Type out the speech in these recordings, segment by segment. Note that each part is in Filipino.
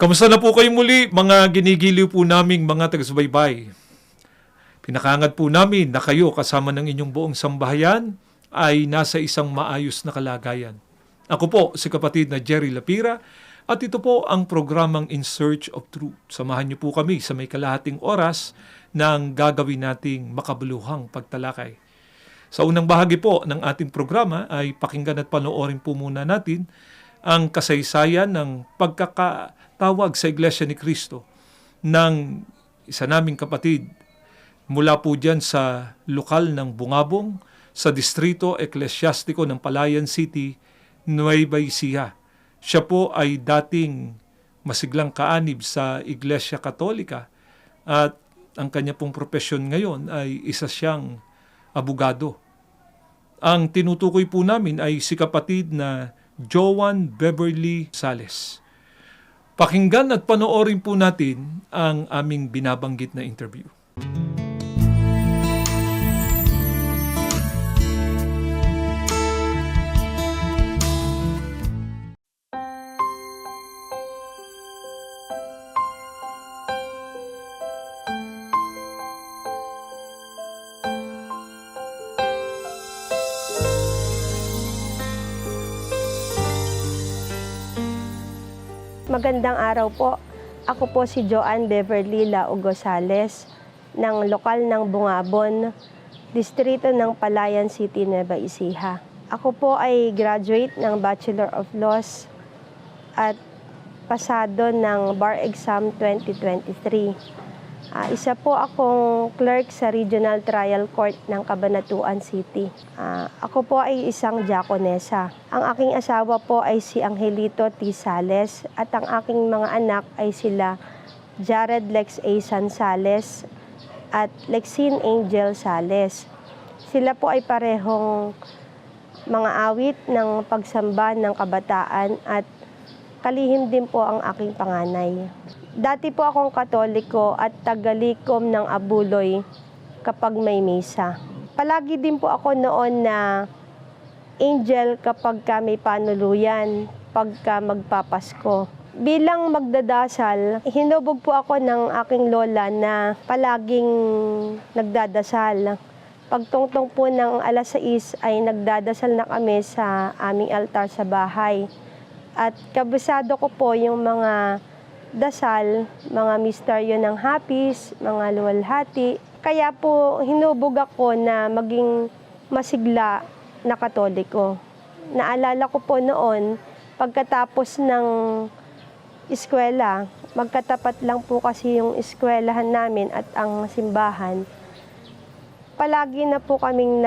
Kamusta na po kayo muli, mga ginigiliw po naming mga taga-subaybay? Pinakangad po namin na kayo kasama ng inyong buong sambahayan ay nasa isang maayos na kalagayan. Ako po si kapatid na Jerry Lapira at ito po ang programang In Search of Truth. Samahan niyo po kami sa may kalahating oras ng gagawin nating makabuluhang pagtalakay. Sa unang bahagi po ng ating programa ay pakinggan at panoorin po muna natin ang kasaysayan ng pagkakatawag sa Iglesia ni Cristo ng isa naming kapatid mula po dyan sa lokal ng Bungabong sa distrito eklesyastiko ng Palayan City, Nueva Ecija. Siya po ay dating masiglang kaanib sa Iglesia Katolika at ang kanya pong propesyon ngayon ay isa siyang abogado. Ang tinutukoy po namin ay si kapatid na Joan Beverly Sales. Pakinggan at panoorin po natin ang aming binabanggit na interview. Magandang araw po. Ako po si Joan Beverly Laugo Sales ng lokal ng Bungabon, distrito ng Palayan City, Nueva Ecija. Ako po ay graduate ng Bachelor of Laws at pasado ng Bar Exam 2023. Isa po akong clerk sa Regional Trial Court ng Cabanatuan City. Ako po ay isang diakonesa. Ang aking asawa po ay si Angelito T. Sales at ang aking mga anak ay sila Jared Lex A. San Sales at Lexine Angel Sales. Sila po ay parehong mga awit ng pagsamba ng kabataan at kalihim din po ang aking panganay. Dati po akong Katoliko at tagalikom ng abuloy kapag may misa. Palagi din po ako noon na angel kapag may panuluyan, pagka magpapasko. Bilang magdadasal, hinubog po ako ng aking lola na palaging nagdadasal. Pagtungtong po ng alas 6 ay nagdadasal na kami sa aming altar sa bahay. At kabisado ko po yung mga dasal, mga misteryo ng hapis, mga luwalhati. Kaya po hinubog ako na maging masigla na Katoliko. Naalala ko po noon, pagkatapos ng eskwela, magkatapat lang po kasi yung eskwelahan namin at ang simbahan. Palagi na po kaming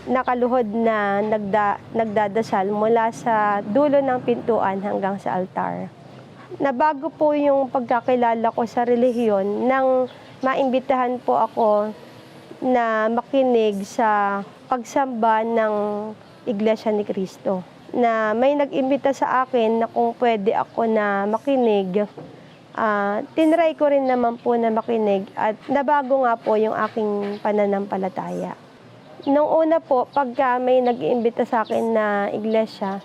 nakaluhod na nagdadasal mula sa dulo ng pintuan hanggang sa altar. Nabago po yung pagkakilala ko sa relihiyon nang maimbitahan po ako na makinig sa pagsamba ng Iglesia ni Cristo. Na may nag-imbita sa akin na kung pwede ako na makinig, tinry ko rin naman po na makinig at nabago nga po yung aking pananampalataya. Nung una po, pagka may nag-iimbita sa akin na Iglesia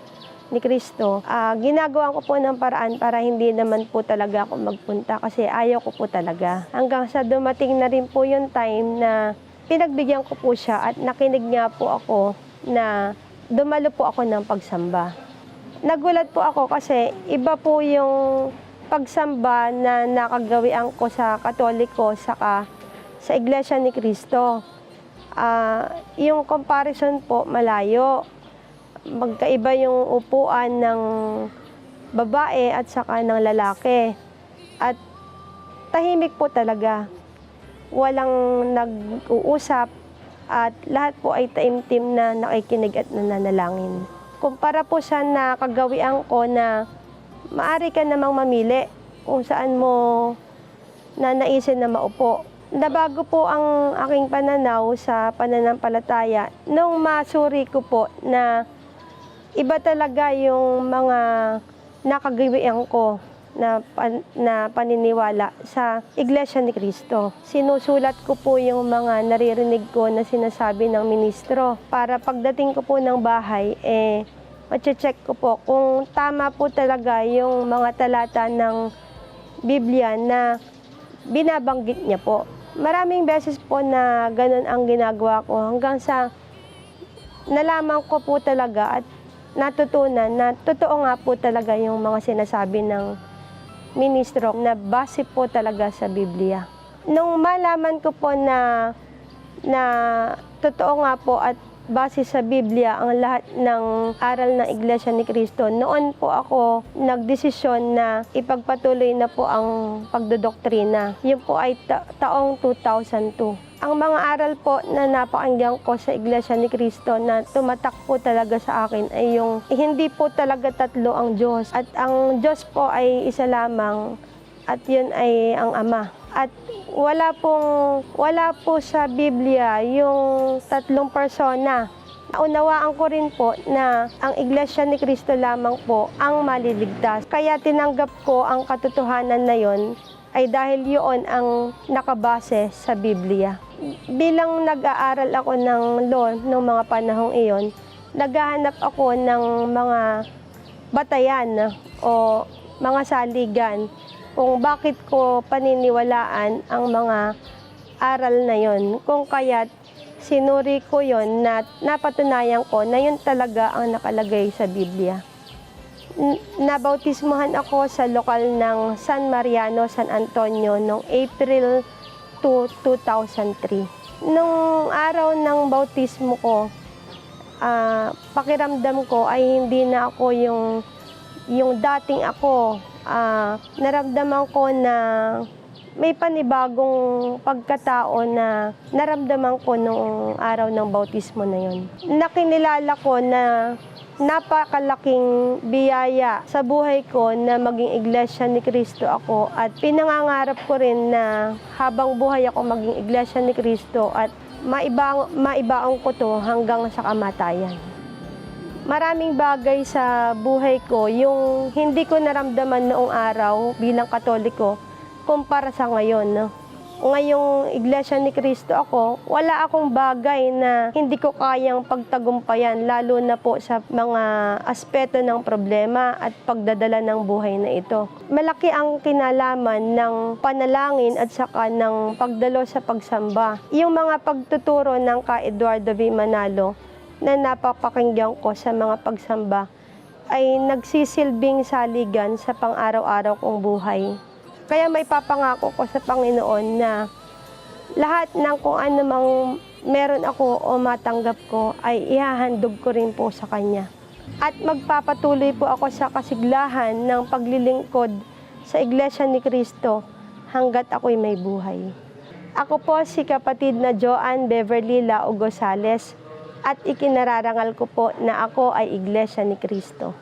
ni Cristo, ginagawa ko po ng paraan para hindi naman po talaga ako magpunta kasi ayaw ko po talaga. Hanggang sa dumating na rin po yung time na pinagbigyan ko po siya at nakinig nga po ako na dumalo po ako ng pagsamba. Nagulat po ako kasi iba po yung pagsamba na nakagawian ko sa Katoliko saka sa Iglesia ni Cristo. Yung comparison po malayo. Magkaiba yung upuan ng babae at saka ng lalaki. At tahimik po talaga. Walang nag-uusap at lahat po ay taimtim na nakikinig at nananalangin. Kumpara po sa nakagawian ko na maari ka namang mamili kung saan mo nanaisin na maupo. Nabago po ang aking pananaw sa pananampalataya nung masuri ko po na iba talaga yung mga nakagawian ko na paniniwala sa Iglesia ni Cristo. Sinusulat ko po yung mga naririnig ko na sinasabi ng ministro para pagdating ko po ng bahay, mache-check ko po kung tama po talaga yung mga talata ng Biblia na binabanggit niya po. Maraming beses po na ganun ang ginagawa ko hanggang sa nalaman ko po talaga at natutunan na totoo nga po talaga yung mga sinasabi ng ministro na base po talaga sa Biblia. Nung malaman ko po na totoo nga po at base sa Biblia ang lahat ng aral ng Iglesia ni Cristo, noon po ako nagdesisyon na ipagpatuloy na po ang pagdodoktrina. Yun po ay taong 2002. Ang mga aral po na napakinggan ko sa Iglesia ni Cristo na tumatak po talaga sa akin ay yung hindi po talaga tatlo ang Diyos. At ang Diyos po ay isa lamang at yun ay ang Ama. At wala po sa Biblia yung tatlong persona. Naunawaan ko rin po na ang Iglesia ni Cristo lamang po ang maliligtas. Kaya tinanggap ko ang katotohanan na yon ay dahil yun ang nakabase sa Biblia. Bilang nag-aaral ako ng law ng mga panahong iyon, naghahanap ako ng mga batayan o mga saligan kung bakit ko paniniwalaan ang mga aral na yon. Kung kaya't sinuri ko yon na napatunayan ko na yun talaga ang nakalagay sa Biblia. Nabautismuhan ako sa lokal ng San Mariano, San Antonio noong April 2, 2003. Nung araw ng bautismo ko, pakiramdam ko ay hindi na ako yung dating ako. Naramdaman ko na may panibagong pagkatao na naramdaman ko nung araw ng bautismo na yun. Nakinilala ko na napakalaking biyaya sa buhay ko na maging Iglesia ni Cristo ako at pinangangarap ko rin na habang buhay ako maging Iglesia ni Cristo at maibaong ko to hanggang sa kamatayan. Maraming bagay sa buhay ko yung hindi ko naramdaman noong araw bilang Katoliko kumpara sa ngayon. No? Ngayong Iglesia ni Cristo ako, wala akong bagay na hindi ko kayang pagtagumpayan, lalo na po sa mga aspeto ng problema at pagdadala ng buhay na ito. Malaki ang kinalaman ng panalangin at saka ng pagdalo sa pagsamba. Yung mga pagtuturo ng ka Eduardo V. Manalo na napapakinggan ko sa mga pagsamba ay nagsisilbing saligan sa pang-araw-araw kong buhay. Kaya may papangako ko sa Panginoon na lahat ng kung ano mang meron ako o matanggap ko ay ihahandog ko rin po sa Kanya. At magpapatuloy po ako sa kasiglahan ng paglilingkod sa Iglesia ni Cristo hanggat ako'y may buhay. Ako po si kapatid na Joan Beverly Lao Gozales at ikinararangal ko po na ako ay Iglesia ni Cristo.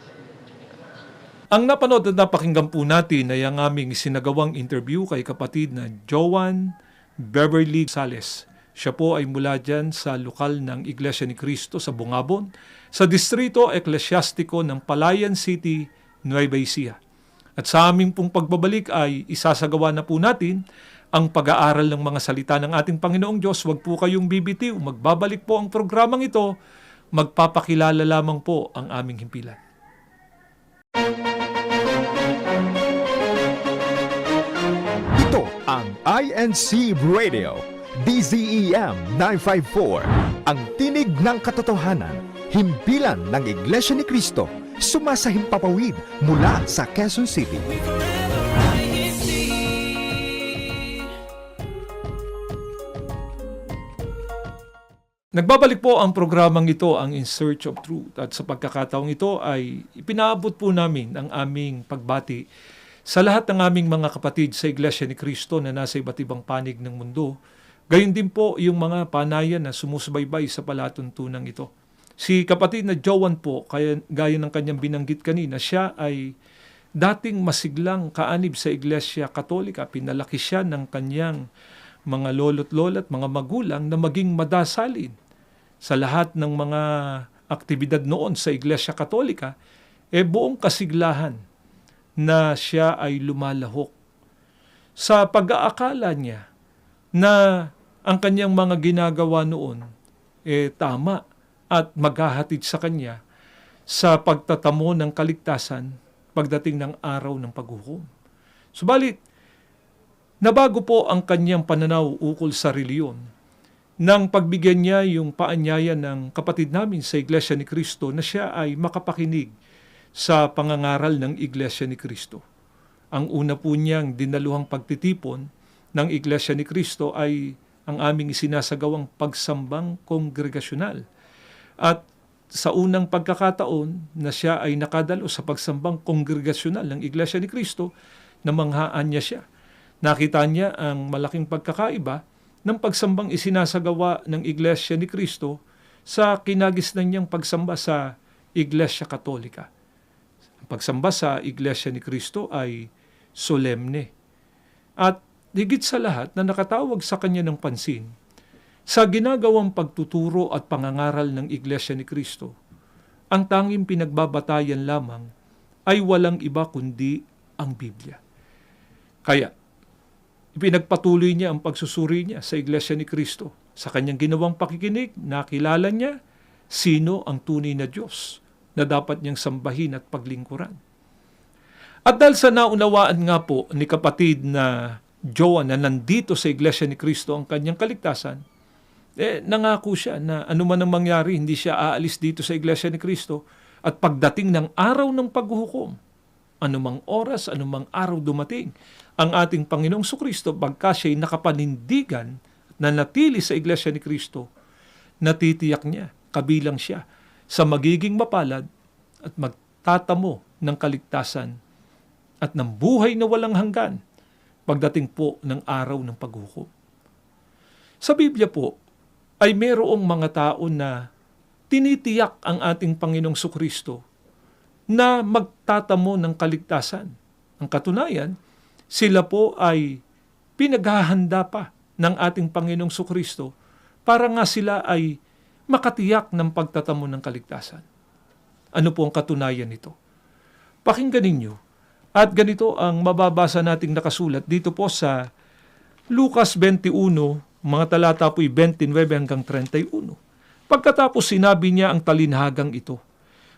Ang napanood at napakinggan po natin ay ang aming sinagawang interview kay kapatid na Joan Beverly Sales. Siya po ay mula dyan sa lokal ng Iglesia ni Cristo sa Bungabon, sa Distrito Eklesyastiko ng Palayan City, Nueva Ecija. At sa aming pong pagbabalik ay isasagawa na po natin ang pag-aaral ng mga salita ng ating Panginoong Diyos. Huwag po kayong bibitiw. Magbabalik po ang programang ito. Magpapakilala lamang po ang aming himpilan. Ito ang INC Radio, DZEM 954, ang tinig ng katotohanan, himpilan ng Iglesia ni Cristo, sumasahimpapawid mula sa Quezon City. Nagbabalik po ang programang ito, ang In Search of Truth. At sa pagkakataong ito ay ipinaabot po namin ang aming pagbati sa lahat ng aming mga kapatid sa Iglesia ni Cristo na nasa iba't ibang panig ng mundo. Gayon din po yung mga panayan na sumusubaybay sa palatuntunan ito. Si kapatid na Joan po, gaya ng kanyang binanggit kanina, siya ay dating masiglang kaanib sa Iglesia Katolika. Pinalaki siya ng kanyang mga lolo't lola at mga magulang na maging madasalin sa lahat ng mga aktibidad noon sa Iglesia Katolika, buong kasiglahan na siya ay lumalahok sa pag-aakala niya na ang kanyang mga ginagawa noon tama at maghahatid sa kanya sa pagtatamo ng kaligtasan pagdating ng araw ng paghukom. Subalit, Nabago po ang kanyang pananaw ukol sa reliyon nang pagbigyan niya yung paanyaya ng kapatid namin sa Iglesia ni Cristo na siya ay makapakinig sa pangangaral ng Iglesia ni Cristo. Ang una po niyang dinaluhang pagtitipon ng Iglesia ni Cristo ay ang aming isinasagawang pagsambang kongregasyonal. At sa unang pagkakataon na siya ay nakadalo sa pagsambang kongregasyonal ng Iglesia ni Cristo, namanghaan niya siya. Nakita niya ang malaking pagkakaiba ng pagsambang isinasagawa ng Iglesia ni Cristo sa kinagisnan niyang pagsamba sa Iglesia Katolika. Ang pagsamba sa Iglesia ni Cristo ay solemne. At higit sa lahat na nakatawag sa kanya ng pansin, sa ginagawang pagtuturo at pangangaral ng Iglesia ni Cristo, ang tanging pinagbabatayan lamang ay walang iba kundi ang Biblia. Kaya, ipinagpatuloy niya ang pagsusuri niya sa Iglesia ni Cristo. Sa kanyang ginawang pakikinig, nakilala niya sino ang tunay na Diyos na dapat niyang sambahin at paglingkuran. At dahil sa naunawaan nga po ni kapatid na Joan na nandito sa Iglesia ni Cristo ang kanyang kaligtasan, nangako siya na anuman ang mangyari, hindi siya aalis dito sa Iglesia ni Cristo at pagdating ng araw ng paghuhukom, anumang oras, anumang araw dumating, ang ating Panginoong Sukristo, pagka siya'y nakapanindigan na natili sa Iglesia ni Cristo, natitiyak niya, kabilang siya sa magiging mapalad at magtatamo ng kaligtasan at ng buhay na walang hanggan pagdating po ng araw ng paghukom. Sa Biblia po, ay mayroong mga tao na tinitiyak ang ating Panginoong Sukristo na magtatamo ng kaligtasan. Ang katunayan, sila po ay pinaghahanda pa ng ating Panginoong Sukristo para nga sila ay makatiyak ng pagtatamo ng kaligtasan. Ano po ang katunayan nito? Pakinggan ninyo. At ganito ang mababasa nating nakasulat dito po sa Lucas 21, mga talata po'y 29 hanggang 31. Pagkatapos sinabi niya ang talinhagang ito,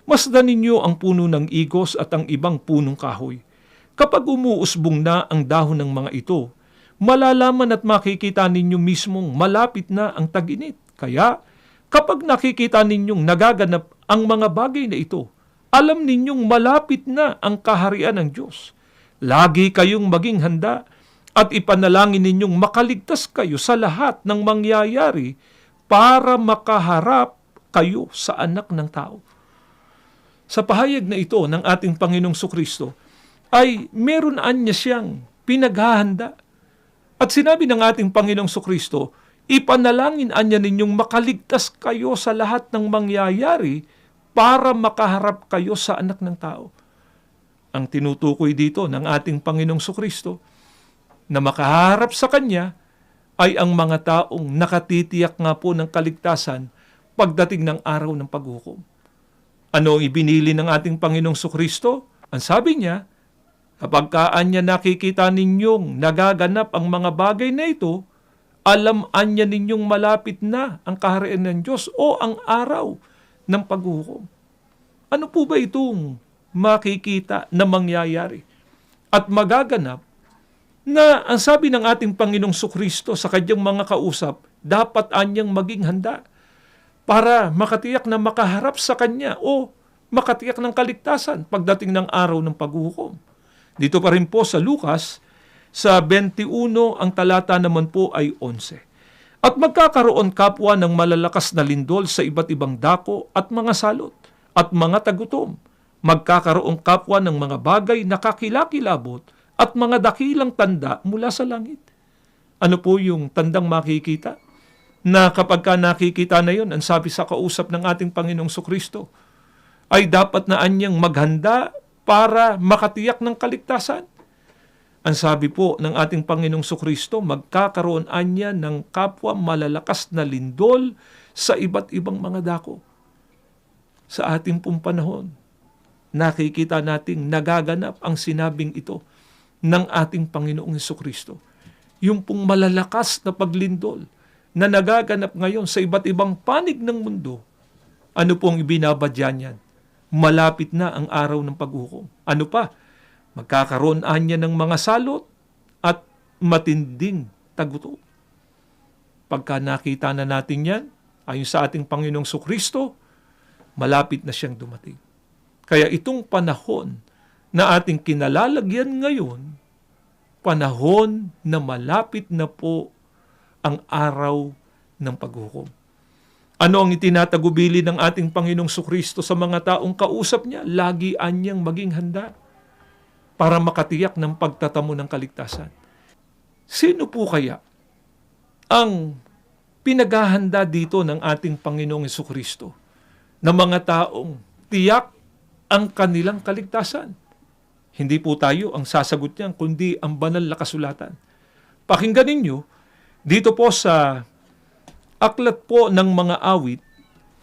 "Masdan ninyo ang puno ng igos at ang ibang punong kahoy. Kapag umuusbong na ang dahon ng mga ito, malalaman at makikita ninyo mismong malapit na ang tag-init. Kaya, kapag nakikita ninyong nagaganap ang mga bagay na ito, alam ninyong malapit na ang kaharian ng Diyos. Lagi kayong maging handa at ipanalangin ninyong makaligtas kayo sa lahat ng mangyayari para makaharap kayo sa anak ng tao." Sa pahayag na ito ng ating Panginoong Sukristo, ay meron niya siyang pinaghahanda. At sinabi ng ating Panginoong Sukristo, ipanalangin niya ninyong makaligtas kayo sa lahat ng mangyayari para makaharap kayo sa anak ng tao. Ang tinutukoy dito ng ating Panginoong Sukristo na makaharap sa Kanya ay ang mga taong nakatitiyak nga po ng kaligtasan pagdating ng araw ng paghukom. Ano ang ibinili ng ating Panginoong Sukristo? Ang sabi niya, kapag niya nakikita ninyong nagaganap ang mga bagay na ito, alam niya ninyong malapit na ang kaharian ng Diyos o ang araw ng paghukom. Ano po ba itong makikita na mangyayari at magaganap na ang sabi ng ating Panginoong Sukristo sa kanyang mga kausap, dapat anyang maging handa para makatiyak na makaharap sa Kanya o makatiyak ng kaligtasan pagdating ng araw ng paghukom. Dito pa rin po sa Lucas, sa 21, ang talata naman po ay 11. At magkakaroon kapwa ng malalakas na lindol sa iba't ibang dako at mga salot at mga tagutom. Magkakaroon kapwa ng mga bagay na kakilakilabot at mga dakilang tanda mula sa langit. Ano po yung tandang makikita? Na kapag nakikita na yon, ang sabi sa kausap ng ating Panginoong Sukristo, ay dapat na anyang maghanda para makatiyak ng kaligtasan. Ang sabi po ng ating Panginoong Sukristo, magkakaroon anya ng kapwa malalakas na lindol sa iba't ibang mga dako. Sa ating pong panahon, nakikita nating nagaganap ang sinabing ito ng ating Panginoong Sukristo. Yung pong malalakas na paglindol na nagaganap ngayon sa iba't ibang panig ng mundo, ano pong ibinabadya niyan? Malapit na ang araw ng paghukom. Ano pa? Magkakaroon niya ng mga salot at matinding tagutom. Pagka nakita na natin yan, ayon sa ating Panginoong Sukristo, malapit na siyang dumating. Kaya itong panahon na ating kinalalagyan ngayon, panahon na malapit na po ang araw ng paghukom. Ano ang itinatagubili ng ating Panginoong Sukristo sa mga taong kausap niya? Lagi anyang maging handa para makatiyak ng pagtatamo ng kaligtasan. Sino po kaya ang pinaghahanda dito ng ating Panginoong Sukristo na mga taong tiyak ang kanilang kaligtasan? Hindi po tayo ang sasagot niyan, kundi ang banal na kasulatan. Pakinggan ninyo, dito po sa Aklat po ng mga awit,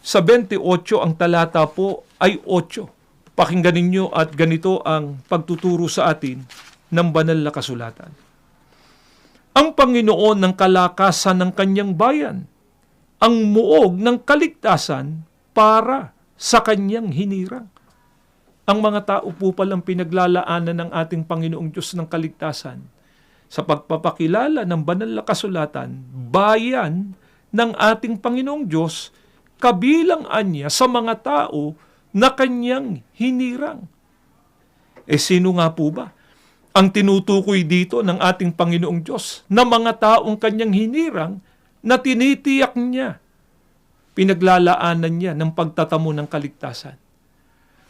sa 28 ang talata po ay 8. Pakinggan ninyo at ganito ang pagtuturo sa atin ng banal na kasulatan. Ang Panginoon ng kalakasan ng kanyang bayan, ang muog ng kaligtasan para sa kanyang hinirang. Ang mga tao po palang pinaglalaanan ng ating Panginoong Diyos ng kaligtasan sa pagpapakilala ng banal na kasulatan, bayan ng ating Panginoong Diyos, kabilang anya sa mga tao na kanyang hinirang. Sino nga po ba ang tinutukoy dito ng ating Panginoong Diyos na mga taong kanyang hinirang na tinitiyak niya, pinaglalaanan niya ng pagtatamo ng kaligtasan?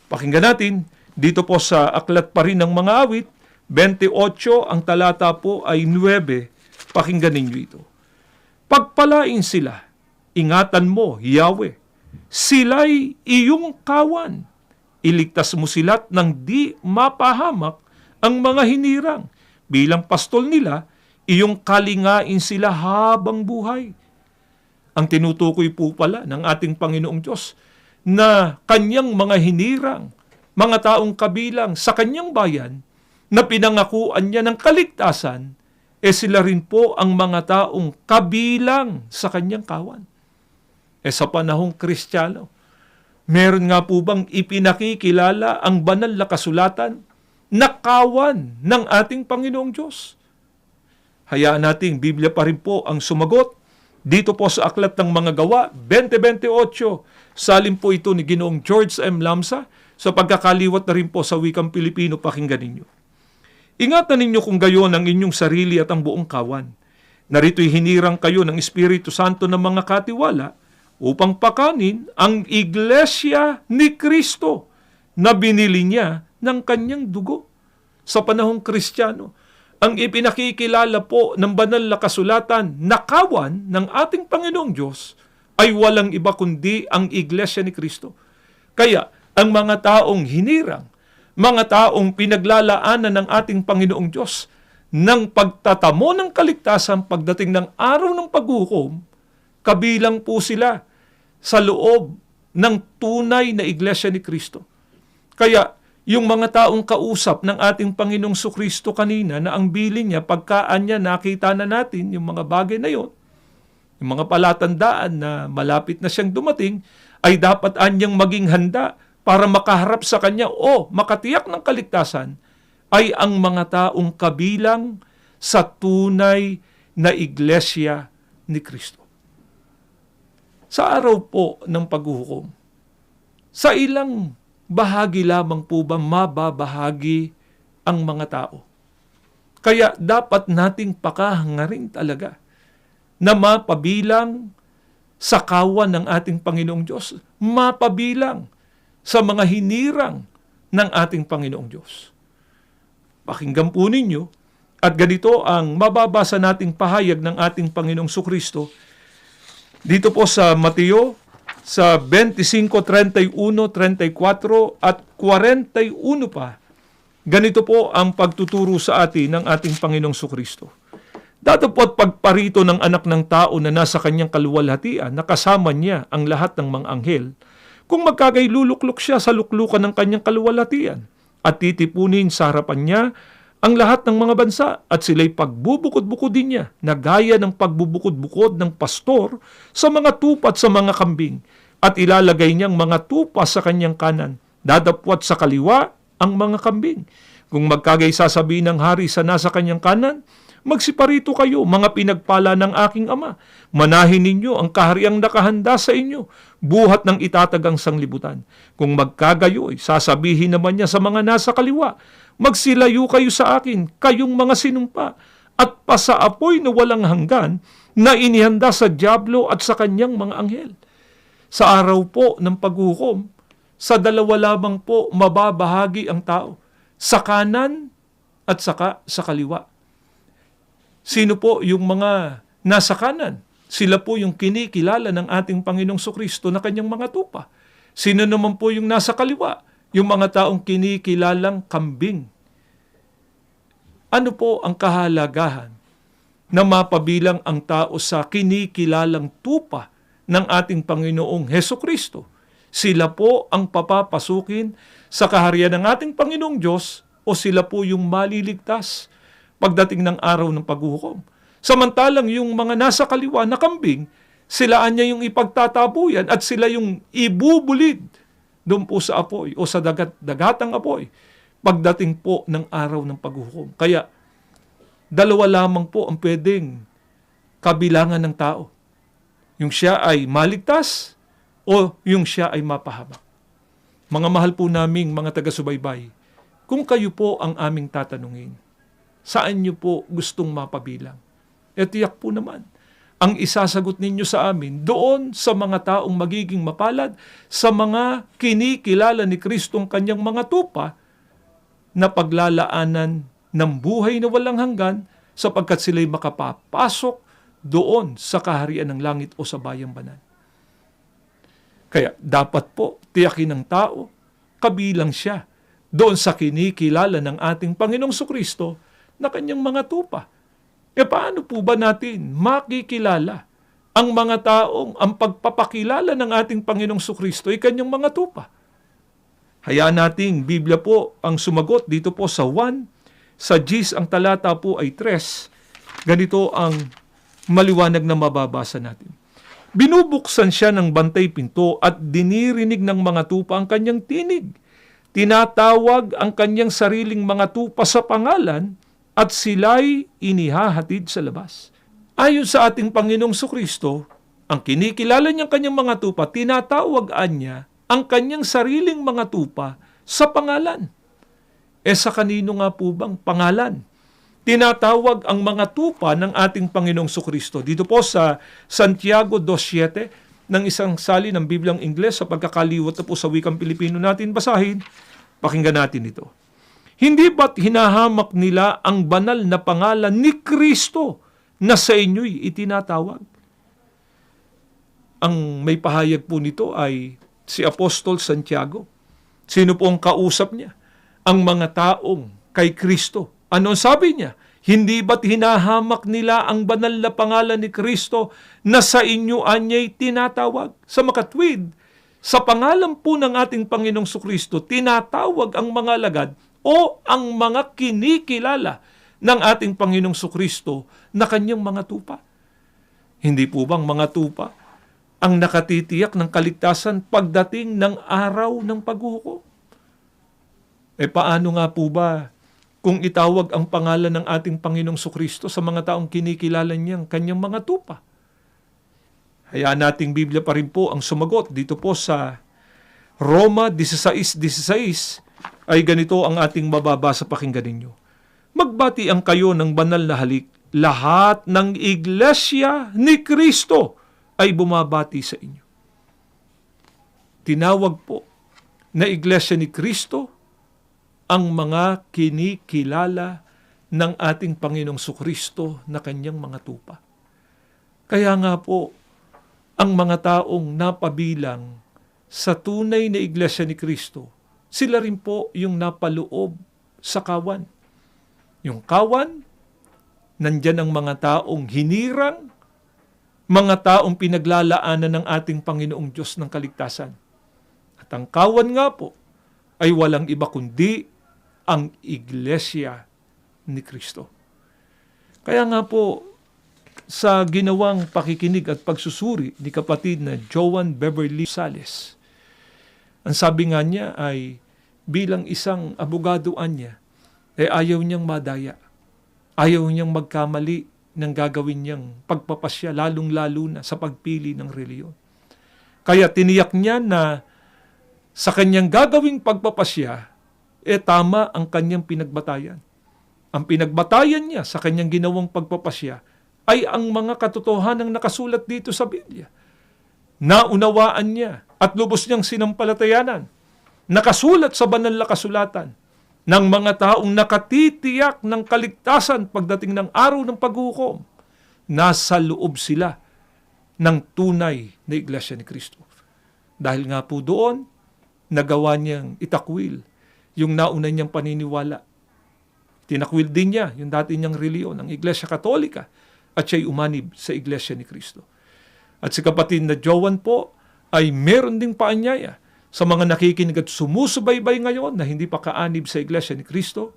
Pakinggan natin, dito po sa aklat pa rin ng mga awit, 28, ang talata po ay 9. Pakinggan ninyo ito. Pagpalain sila, ingatan mo, Yahweh. Sila'y iyong kawan. Iligtas mo sila't nang di mapahamak ang mga hinirang. Bilang pastol nila, iyong kalingain sila habang buhay. Ang tinutukoy po pala ng ating Panginoong Diyos na kanyang mga hinirang, mga taong kabilang sa kanyang bayan na pinangakuan niya ng kaligtasan, sila rin po ang mga taong kabilang sa kanyang kawan. Sa panahong Kristiyano, meron nga po bang ipinakikilala ang banal na kasulatan na kawan ng ating Panginoong Diyos? Hayaan nating Biblia pa rin po ang sumagot. Dito po sa Aklat ng Mga Gawa, 20:28, salin po ito ni Ginoong George M. Lamsa, sa pagkakaliwat na rin po sa wikang Pilipino, pakinggan ninyo. Ingatan ninyo kung gayon ang inyong sarili at ang buong kawan. Narito'y hinirang kayo ng Espiritu Santo ng mga katiwala upang pakanin ang iglesia ni Kristo na binili niya ng kanyang dugo. Sa panahong Kristiyano, ang ipinakikilala po ng banal na kasulatan na kawan ng ating Panginoong Diyos ay walang iba kundi ang iglesia ni Kristo. Kaya, ang mga taong hinirang, mga taong pinaglalaanan ng ating Panginoong Diyos ng pagtatamo ng kaligtasan pagdating ng araw ng paghukom, kabilang po sila sa loob ng tunay na iglesia ni Kristo. Kaya, yung mga taong kausap ng ating Panginoong Sukristo kanina na ang bilin niya, pagkaan niya, nakita na natin yung mga bagay na yon, yung mga palatandaan na malapit na siyang dumating, ay dapat anyang maging handa para makaharap sa kanya o makatiyak ng kaligtasan, ay ang mga taong kabilang sa tunay na iglesia ni Kristo. Sa araw po ng paghuhukom, sa ilang bahagi lamang po ba mababahagi ang mga tao? Kaya dapat nating pakahangarin talaga na mapabilang sa kawan ng ating Panginoong Diyos, mapabilang sa mga hinirang ng ating Panginoong Diyos. Pakinggan po ninyo, at ganito ang mababasa nating pahayag ng ating Panginoong Sukristo dito po sa Mateo, sa 25, 31, 34 at 41 pa. Ganito po ang pagtuturo sa atin ng ating Panginoong Sukristo. Datapot pagparito ng anak ng tao na nasa kanyang kaluwalhatian, nakasama niya ang lahat ng mga anghel, kung magkagayluluklok siya sa luklukan ng kanyang kaluwalhatian at titipunin sa harapan niya ang lahat ng mga bansa at sila'y pagbubukod-bukodin niya na gaya ng pagbubukod-bukod ng pastor sa mga tupat sa mga kambing at ilalagay niyang mga tupa sa kanyang kanan, dadapwat sa kaliwa ang mga kambing. Kung magkagay sasabihin ng hari sa nasa kanyang kanan, Magsiparito kayo, mga pinagpala ng aking Ama. Manahin ninyo ang kahariang nakahanda sa inyo, buhat ng itatagang sanglibutan. Kung magkagayoy, sasabihin naman niya sa mga nasa kaliwa, magsilayo kayo sa akin, kayong mga sinumpa, at pasaapoy na walang hanggan na inihanda sa dyablo at sa kanyang mga anghel. Sa araw po ng paghukom, sa dalawa lamang po mababahagi ang tao, sa kanan at saka sa kaliwa. Sino po yung mga nasa kanan? Sila po yung kinikilala ng ating Panginoong Sukristo na kanyang mga tupa. Sino naman po yung nasa kaliwa? Yung mga taong kinikilalang kambing. Ano po ang kahalagahan na mapabilang ang tao sa kinikilalang tupa ng ating Panginoong Hesukristo? Sila po ang papapasukin sa kaharian ng ating Panginoong Diyos o sila po yung maliligtas pagdating ng araw ng paghuhukom. Samantalang yung mga nasa kaliwa na kambing, silaan niya yung ipagtatabuyan at sila yung ibubulid doon po sa apoy o sa dagatang apoy pagdating po ng araw ng paghuhukom. Kaya, dalawa lamang po ang pwedeng kabilangan ng tao. Yung siya ay maligtas o yung siya ay mapahamak. Mga mahal po naming mga taga-subaybay, kung kayo po ang aming tatanungin, saan niyo po gustong mapabilang? E tiyak po naman, ang isasagot ninyo sa amin doon sa mga taong magiging mapalad, sa mga kinikilala ni Kristong kanyang mga tupa na paglalaanan ng buhay na walang hanggan sapagkat sila'y makapapasok doon sa kaharian ng langit o sa bayang banal. Kaya dapat po tiyakin ng tao, kabilang siya doon sa kinikilala ng ating Panginoong Sukristo na kanyang mga tupa. E paano po ba natin makikilala ang mga taong ang pagpapakilala ng ating Panginoong Sukristo ay kanyang mga tupa? Hayaan nating Biblia po ang sumagot dito po sa 1, sa Gs ang talata po ay 3. Ganito ang maliwanag na mababasa natin. Binubuksan siya ng bantay pinto at dinirinig ng mga tupa ang kanyang tinig. Tinatawag ang kanyang sariling mga tupa sa pangalan at sila'y inihahatid sa labas. Ayon sa ating Panginoong Sukristo, ang kinikilala niyang kanyang mga tupa, tinatawagan niya ang kanyang sariling mga tupa sa pangalan. E sa kanino nga po bang pangalan? Tinatawag ang mga tupa ng ating Panginoong Sukristo. Dito po sa Santiago 2:7 ng isang sali ng Bibliang Ingles sa pagkakaliwat na po sa wikang Pilipino natin basahin, pakinggan natin ito. Hindi ba't hinahamak nila ang banal na pangalan ni Kristo na sa inyo'y itinatawag? Ang may pahayag po nito ay si Apostol Santiago. Sino po ang kausap niya? Ang mga taong kay Kristo. Ano sabi niya? Hindi ba't hinahamak nila ang banal na pangalan ni Kristo na sa inyo anya'y tinatawag? Sa makatwid, sa pangalan po ng ating Panginoong Sukristo, tinatawag ang mga alagad o ang mga kinikilala ng ating Panginoong Sukristo na kanyang mga tupa. Hindi po bang mga tupa ang nakatitiyak ng kaligtasan pagdating ng araw ng paghuhukom? E paano nga po ba kung itawag ang pangalan ng ating Panginoong Sukristo sa mga taong kinikilala niyang kanyang mga tupa? Hayaan nating Biblia pa rin po ang sumagot dito po sa Roma 16:16 ay ganito ang ating mababasa, pakinggan ninyo. Magbati ang kayo ng banal na halik, lahat ng iglesia ni Kristo ay bumabati sa inyo. Tinawag po na iglesia ni Kristo ang mga kinikilala ng ating Panginoong Sukristo na kanyang mga tupa. Kaya nga po, ang mga taong napabilang sa tunay na iglesia ni Kristo, sila rin po yung napaloob sa kawan. Yung kawan, nandyan ang mga taong hinirang, mga taong pinaglalaanan ng ating Panginoong Diyos ng kaligtasan. At ang kawan nga po ay walang iba kundi ang iglesia ni Kristo. Kaya nga po, sa ginawang pakikinig at pagsusuri ni kapatid na Joan Beverly Sales, ang sabi nga niya ay bilang isang abogado niya, ayaw niyang madaya Ayaw niyang magkamali ng gagawin niyang pagpapasya, lalong-lalo na sa pagpili ng reliyon. Kaya tiniyak niya na sa kanyang gagawing pagpapasya, tama ang kanyang pinagbatayan. Ang pinagbatayan niya sa kanyang ginawang pagpapasya ay ang mga katotohanang nakasulat dito sa Biblia. Naunawaan niya at lubos niyang sinampalatayanan. Nakasulat sa banal na kasulatan ng mga taong nakatitiyak ng kaligtasan pagdating ng araw ng paghukom. Nasa loob sila ng tunay na Iglesia ni Cristo. Dahil nga po doon, nagawa niyang itakwil yung nauna niyang paniniwala. Tinakwil din niya yung dati niyang reliyon, ang Iglesia Katolika, at siya'y umanib sa Iglesia ni Cristo. At si kapatid na Joan po ay meron ding paanyaya sa mga nakikinig at sumusubaybay ngayon na hindi pa kaanib sa Iglesia ni Cristo.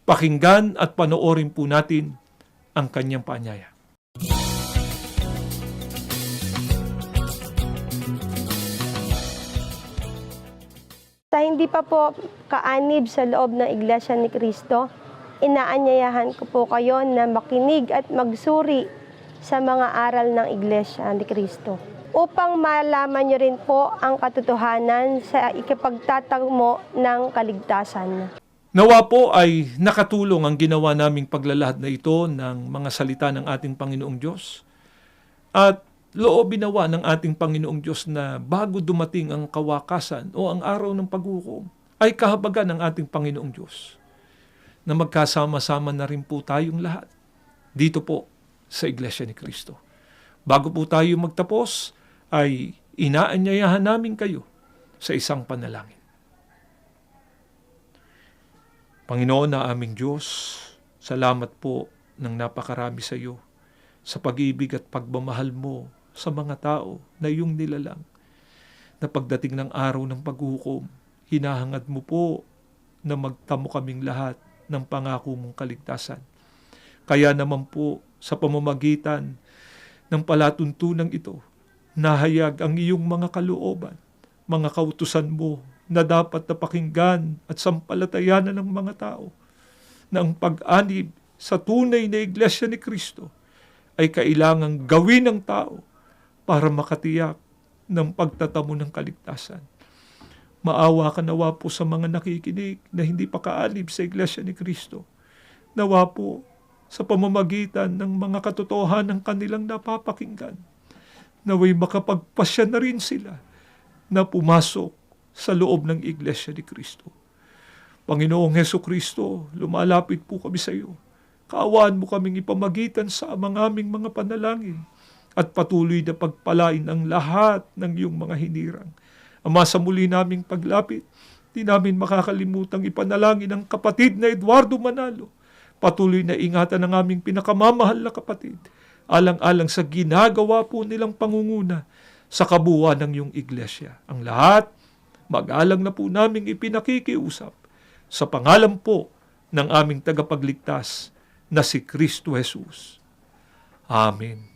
Pakinggan at panoorin po natin ang kanyang paanyaya. Sa hindi pa po kaanib sa loob ng Iglesia ni Cristo, inaanyayahan ko po kayo na makinig at magsuri sa mga aral ng Iglesia ni Cristo upang malaman nyo rin po ang katotohanan sa ikapagtatagmo ng kaligtasan. Nawa po ay nakatulong ang ginawa naming paglalahad na ito ng mga salita ng ating Panginoong Diyos. At loobin nawa ng ating Panginoong Diyos na bago dumating ang kawakasan o ang araw ng paghukom, ay kahabagan ng ating Panginoong Diyos na magkasama-sama na rin po tayong lahat dito po sa Iglesia ni Cristo. Bago po tayo magtapos, ay inaanyayahan namin kayo sa isang panalangin. Panginoon na aming Diyos, salamat po ng napakarami sa iyo sa pag-ibig at pagmamahal mo sa mga tao na iyong nilalang. Na pagdating ng araw ng paghukom, hinahangad mo po na magtamo kaming lahat ng pangako mong kaligtasan. Kaya naman po sa pamamagitan ng palatuntunan ito, nahayag ang iyong mga kalooban, mga kautusan mo na dapat napakinggan at sampalatayanan ng mga tao na ang pag-anib sa tunay na Iglesia ni Cristo ay kailangang gawin ng tao para makatiyak ng pagtatamo ng kaligtasan. Maawa ka nawa po sa mga nakikinig na hindi pa kaanib sa Iglesia ni Cristo. Nawa po sa pamamagitan ng mga katotohanan ng kanilang napapakinggan, naway makapagpasya na rin sila na pumasok sa loob ng Iglesia ni Cristo. Panginoong Hesukristo, lumalapit po kami sa iyo. Kaawaan mo kaming ipamagitan sa aming mga panalangin at patuloy na pagpalain ang lahat ng iyong mga hinirang. Ama, sa muli naming paglapit, di namin makakalimutang ipanalangin ang kapatid na Eduardo Manalo. Patuloy na ingatan ang aming pinakamamahal na kapatid, alang-alang sa ginagawa po nilang pangunguna sa kabuuan ng iyong iglesia. Ang lahat, mag-alang na po naming ipinakikiusap sa pangalan po ng aming tagapagligtas na si Kristo Jesus. Amen.